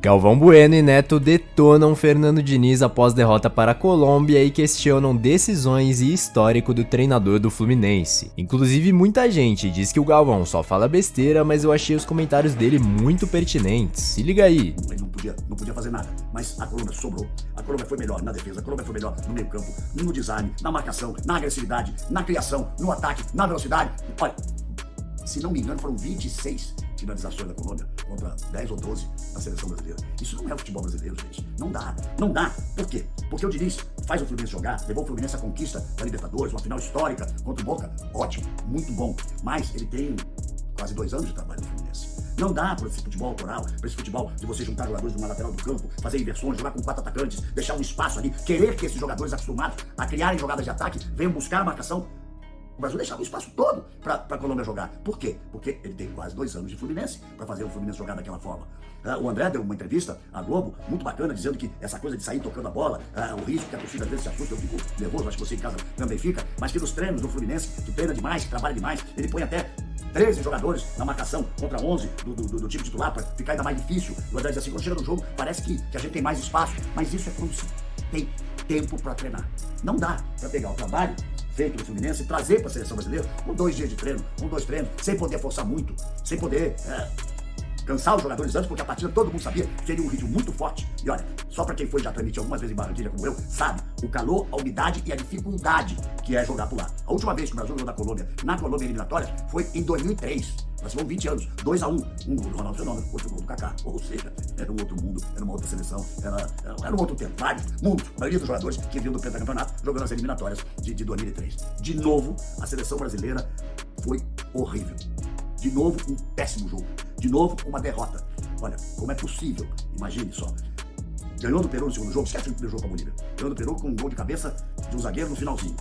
Galvão Bueno e Neto detonam Fernando Diniz após derrota para a Colômbia e questionam decisões e histórico do treinador do Fluminense. Inclusive, muita gente diz que o Galvão só fala besteira, mas eu achei os comentários dele muito pertinentes. Se liga aí. Ele não podia fazer nada, mas a Colômbia sobrou. A Colômbia foi melhor na defesa, a Colômbia foi melhor no meio campo, no design, na marcação, na agressividade, na criação, no ataque, na velocidade. Olha, se não me engano, foram 26 finalizações da Colômbia contra 10 ou 12 da seleção brasileira. Isso não é o futebol brasileiro, gente. Não dá. Não dá. Por quê? Porque o Diniz faz o Fluminense jogar, levou o Fluminense à conquista da Libertadores, uma final histórica contra o Boca. Ótimo, muito bom. Mas ele tem quase 2 anos de trabalho no Fluminense. Não dá para esse futebol autoral, para esse futebol de você juntar jogadores numa lateral do campo, fazer inversões, jogar com 4 atacantes, deixar um espaço ali, querer que esses jogadores acostumados a criarem jogadas de ataque venham buscar a marcação. O Brasil deixava o espaço todo para a Colômbia jogar. Por quê? Porque ele tem quase 2 anos de Fluminense para fazer o Fluminense jogar daquela forma. O André deu uma entrevista à Globo, muito bacana, dizendo que essa coisa de sair tocando a bola, o risco que a torcida às vezes se assusta, eu fico nervoso, acho que você em casa também fica, mas que nos treinos do Fluminense, que treina demais, que trabalha demais, ele põe até 13 jogadores na marcação contra 11 do time titular para ficar ainda mais difícil. O André diz assim, quando chega no jogo, parece que a gente tem mais espaço, mas isso é quando se tem tempo para treinar. Não dá para pegar o trabalho feito no Fluminense e trazer para a seleção brasileira com 2 dias de treino, com 2 treinos, sem poder forçar muito, sem poder cansar os jogadores antes, porque a partida todo mundo sabia que seria um ritmo muito forte. E olha, só para quem foi já transmitir algumas vezes em Barranquilla como eu, sabe o calor, a umidade e a dificuldade que é jogar por lá. A última vez que o Brasil jogou na Colômbia eliminatória foi em 2003. Nós tivemos 20 anos, 2-1, um gol do Ronaldo Fenômeno, outro gol do Kaká. Ou seja, era um outro mundo, era uma outra seleção, era um outro tempo. Vários, muitos, a maioria dos jogadores que vinham do pentacampeonato jogando as eliminatórias de 2003. De novo, a seleção brasileira foi horrível. De novo, um péssimo jogo. De novo, uma derrota. Olha, como é possível? Imagine só. Ganhou do Peru no segundo jogo, esquece o primeiro jogo com a Bolívia. Ganhou do Peru com um gol de cabeça de um zagueiro no finalzinho.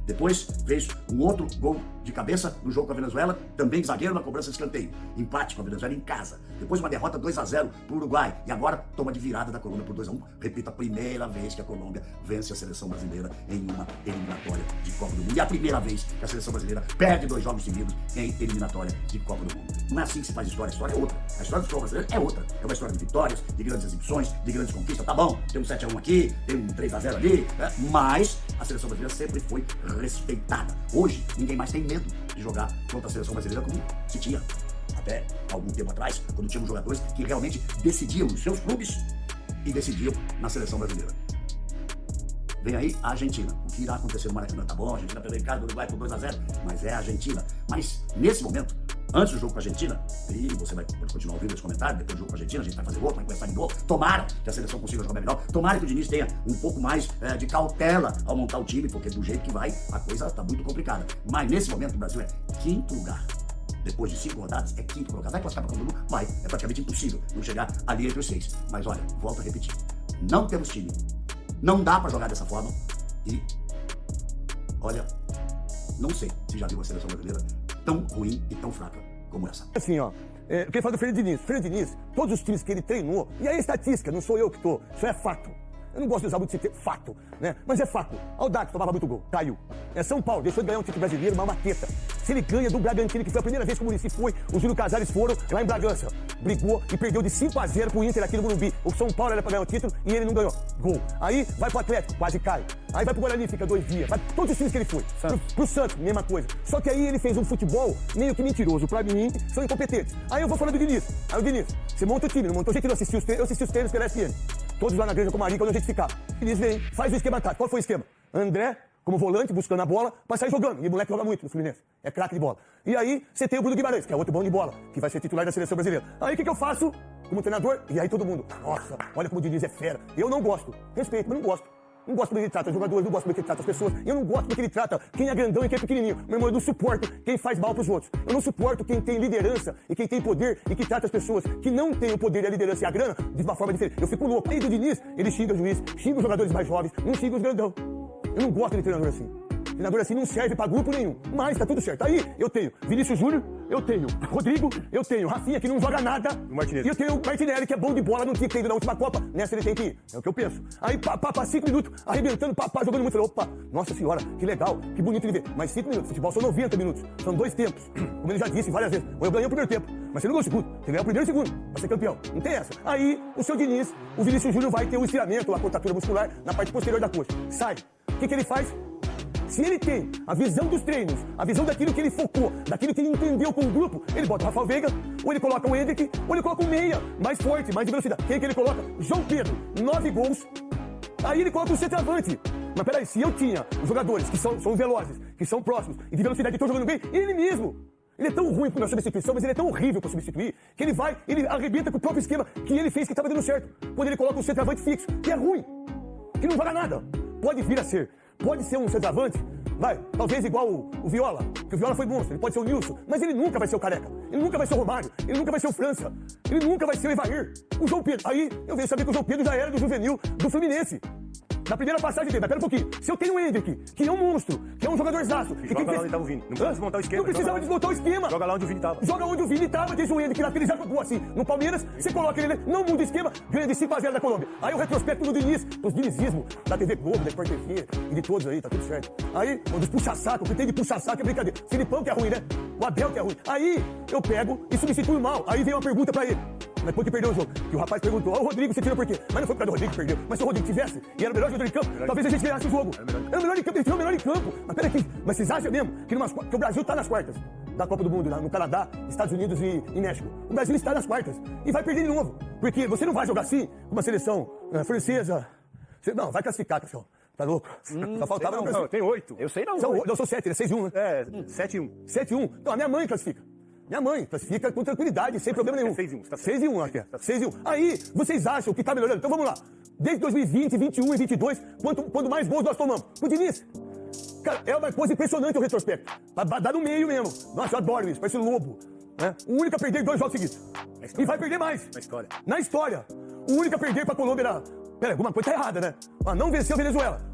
Depois fez um outro gol de cabeça no jogo com a Venezuela, também zagueiro na cobrança de escanteio. Empate com a Venezuela em casa. Depois uma derrota 2-0 para o Uruguai. E agora toma de virada da Colômbia por 2-1. Repito, a primeira vez que a Colômbia vence a seleção brasileira em uma eliminatória de Copa do Mundo. E a primeira vez que a seleção brasileira perde 2 jogos seguidos em eliminatória de Copa do Mundo. Não é assim que se faz história. A história é outra. A história do futebol brasileiro é outra. É uma história de vitórias, de grandes exibições, de grandes conquistas. Tá bom, tem um 7-1 aqui, tem um 3-0 ali, mas a seleção brasileira sempre foi respeitada. Hoje, ninguém mais tem medo de jogar contra a seleção brasileira como se tinha até algum tempo atrás, quando tínhamos jogadores que realmente decidiam nos seus clubes e decidiam na seleção brasileira. Vem aí a Argentina. O que irá acontecer no Maracanã? Tá bom, a Argentina perdeu em casa do Uruguai por 2-0, mas é a Argentina. Mas, nesse momento, antes do jogo com a Argentina, e você vai continuar ouvindo esse comentário, depois do jogo com a Argentina, a gente vai fazer outro, vai começar de novo. Tomara que a seleção consiga jogar melhor. Tomara que o Diniz tenha um pouco mais de cautela ao montar o time, porque do jeito que vai, a coisa está muito complicada. Mas, nesse momento, o Brasil é 5º lugar. Depois de 5 rodadas, é 5º colocado. Vai classificar para todo mundo? Vai. É praticamente impossível não chegar ali entre os 6. Mas olha, volto a repetir. Não temos time. Não dá para jogar dessa forma. E, olha, não sei se já viu uma seleção brasileira tão ruim e tão fraca como essa. Assim, ó, eu queria falar do Fernando Diniz. Fernando Diniz, todos os times que ele treinou, e aí é estatística, não sou eu que tô, isso é fato. Eu não gosto de usar muito esse termo, fato, né? Mas é fato. Audax tomava muito gol, caiu. São Paulo deixou de ganhar um título brasileiro, uma maqueta. Se ele ganha do Bragantino, que foi a primeira vez que o Muricy foi, os Júlio Casares foram lá em Bragança. Brigou e perdeu de 5-0 pro Inter aqui no Morumbi. O São Paulo era pra ganhar o título e ele não ganhou. Gol. Aí vai pro Atlético, quase cai. Aí vai pro Guarani, fica 2 dias. Vai todos os times que ele foi. Pro Santos, mesma coisa. Só que aí ele fez um futebol meio que mentiroso. Pra mim, são incompetentes. Aí eu vou falando do Diniz. Aí o Diniz, você monta o time, não montou? A gente não assistiu os treinos, eu assisti os treinos pela SPN. Todos lá na Granja Comarica, onde a gente ficava. Eles vêm, faz o esquema tático. Qual foi o esquema? André, como volante, buscando a bola, pra sair jogando. E o moleque joga muito no Fluminense. É craque de bola. E aí, você tem o Bruno Guimarães, que é outro bom de bola, que vai ser titular da seleção brasileira. Aí, o que eu faço como treinador? E aí, todo mundo, nossa, olha como o Diniz é fera. Eu não gosto. Respeito, mas não gosto. Não gosto como ele trata os jogadores, não gosto como ele trata as pessoas. Eu não gosto como ele trata quem é grandão e quem é pequenininho. Meu irmão, eu não suporto quem faz mal pros outros. Eu não suporto quem tem liderança e quem tem poder e que trata as pessoas que não têm o poder e a liderança e a grana de uma forma diferente. Eu fico louco. Aí do Diniz, ele xinga o juiz, xinga os jogadores mais jovens, não xinga os grandão. Eu não gosto de treinador assim. Treinador assim não serve pra grupo nenhum. Mas tá tudo certo. Aí eu tenho Vinícius Júnior, eu tenho Rodrigo, eu tenho Rafinha, que não joga nada. E eu tenho o Martinelli, que é bom de bola, não tinha que ter ido na última Copa. Nessa ele tem que ir. É o que eu penso. Aí, pá, 5 minutos, arrebentando, jogando muito. Falei, opa, nossa senhora, que legal, que bonito de ver. Mas 5 minutos, futebol são 90 minutos. São 2 tempos. Como ele já disse várias vezes. Ou eu ganhei o primeiro tempo, mas você não ganhou o segundo. Você ganhou o primeiro e o segundo, pra ser campeão. Não tem essa. Aí, o seu Diniz, o Vinícius Júnior vai ter o estiramento, a contratura muscular na parte posterior da coxa. Sai. O que ele faz? Se ele tem a visão dos treinos, a visão daquilo que ele focou, daquilo que ele entendeu com o grupo, ele bota o Rafael Veiga, ou ele coloca o Hendrick, ou ele coloca o meia, mais forte, mais de velocidade. Quem que ele coloca? João Pedro, 9 gols. Aí ele coloca o centroavante. Mas peraí, se eu tinha os jogadores que são velozes, que são próximos e de velocidade que estão jogando bem, ele mesmo. Ele é tão ruim na substituição, mas ele é tão horrível para substituir, que ele arrebenta com o próprio esquema que ele fez que estava dando certo. Quando ele coloca um centroavante fixo, que é ruim, que não joga nada. Pode vir a ser. Pode ser um centroavante, talvez igual o Viola, que o Viola foi monstro, ele pode ser o Nilson, mas ele nunca vai ser o Careca, ele nunca vai ser o Romário, ele nunca vai ser o França, ele nunca vai ser o Evair, o João Pedro. Aí eu venho saber que o João Pedro já era do juvenil do Fluminense. Na primeira passagem dele, mas pera um pouquinho. Se eu tenho o Hendrick, que é um monstro, que é um jogadorzaço... Joga lá onde tava o Vini. Não precisa desmontar o esquema. Não precisava desmontar o esquema. Joga lá onde o Vini tava. Joga onde o Vini tava, desde o Hendrick lá, que ele já jogou assim. No Palmeiras, você coloca ele, não muda o esquema, ganha de 5-0 da Colômbia. Aí o retrospecto do Diniz, dos dinizismo, da TV Globo, da Sport TV e de todos aí, tá tudo certo. Aí, dos puxa-saco, o que tem de puxa-saco é brincadeira. Filipão que é ruim, né? O Abel que é ruim. Aí, eu pego e substituo mal. Aí vem uma pergunta pra ele. Mas por que perdeu o jogo? Que o rapaz perguntou, o Rodrigo, você tirou por quê? Mas não foi por causa do Rodrigo que perdeu. Mas se o Rodrigo tivesse e era o melhor jogador em campo, talvez a gente ganhasse o jogo. Era o melhor em campo, ele tirou o melhor em campo. Mas peraí, mas vocês acham mesmo que o Brasil tá nas quartas da Copa do Mundo, no Canadá, Estados Unidos e México? O Brasil está nas quartas e vai perder de novo. Porque você não vai jogar assim com uma seleção francesa. Não, vai classificar, pessoal. Tá louco? Só faltava no Brasil. Tem 8. Eu sei não. Eu sou 7, né? 6-1, né? É, 7-1. 7-1. Então, a minha mãe classifica. Minha mãe classifica com tranquilidade, sem problema nenhum. 6-1, tá 6-1, acho que é. 6-1. Aí, vocês acham que tá melhorando? Então vamos lá. Desde 2020, 21 e 22, quanto mais gols nós tomamos? O Diniz. Cara, é uma coisa impressionante o retrospecto. Vai dar no meio mesmo. Nossa, eu adoro isso, parece um lobo. Né? O único a perder 2 jogos seguidos. E vai perder mais. Na história. Na história. O único a perder pra Colômbia era... Pera, alguma coisa tá errada, né? Não venceu a Venezuela.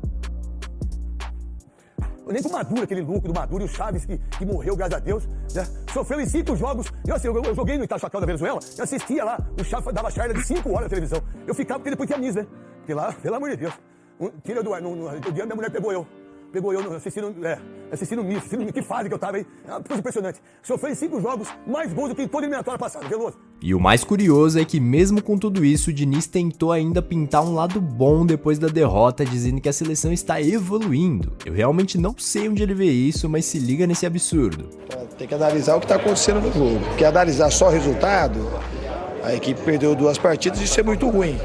Nem com o Maduro, aquele louco do Maduro, e o Chaves que morreu, graças a Deus, né? Sofreu em 5 jogos. Eu joguei no Itachacal da Venezuela, eu assistia lá, o Chaves dava charla de 5 horas na televisão. Eu ficava, porque depois tinha Miss, né? Porque lá, pelo amor de Deus. Tira do ar, no dia minha mulher pegou eu assistindo Miss, que fase que eu tava aí. É uma coisa impressionante. Sofreu em 5 jogos, mais gols do que em toda a eliminatória passada, Veloso. E o mais curioso é que mesmo com tudo isso, o Diniz tentou ainda pintar um lado bom depois da derrota, dizendo que a seleção está evoluindo. Eu realmente não sei onde ele vê isso, mas se liga nesse absurdo. Tem que analisar o que está acontecendo no jogo, porque analisar só o resultado, a equipe perdeu 2 partidas e isso é muito ruim.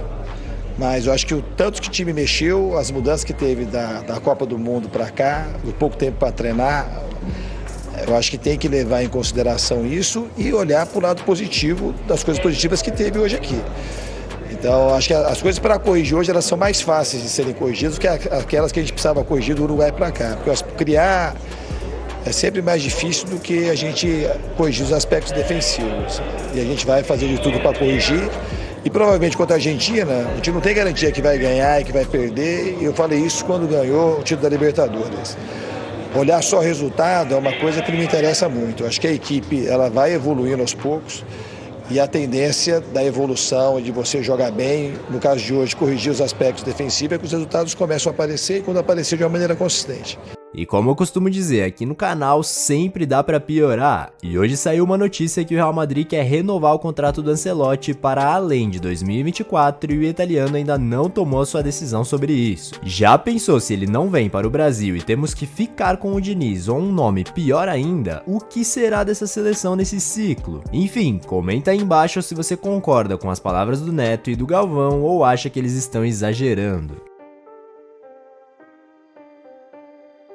Mas eu acho que o tanto que o time mexeu, as mudanças que teve da Copa do Mundo para cá, o pouco tempo para treinar, eu acho que tem que levar em consideração isso e olhar para o lado positivo das coisas positivas que teve hoje aqui. Então, acho que as coisas para corrigir hoje elas são mais fáceis de serem corrigidas do que aquelas que a gente precisava corrigir do Uruguai para cá. Porque criar é sempre mais difícil do que a gente corrigir os aspectos defensivos. E a gente vai fazer de tudo para corrigir. E provavelmente contra a Argentina, a gente não tem garantia que vai ganhar e que vai perder. E eu falei isso quando ganhou o título da Libertadores. Olhar só o resultado é uma coisa que não me interessa muito. Eu acho que a equipe ela vai evoluindo aos poucos. E a tendência da evolução e de você jogar bem, no caso de hoje, corrigir os aspectos defensivos, é que os resultados começam a aparecer e quando aparecer de uma maneira consistente. E como eu costumo dizer, aqui no canal sempre dá pra piorar. E hoje saiu uma notícia que o Real Madrid quer renovar o contrato do Ancelotti para além de 2024 e o italiano ainda não tomou sua decisão sobre isso. Já pensou se ele não vem para o Brasil e temos que ficar com o Diniz ou um nome pior ainda? O que será dessa seleção nesse ciclo? Enfim, comenta aí embaixo se você concorda com as palavras do Neto e do Galvão ou acha que eles estão exagerando.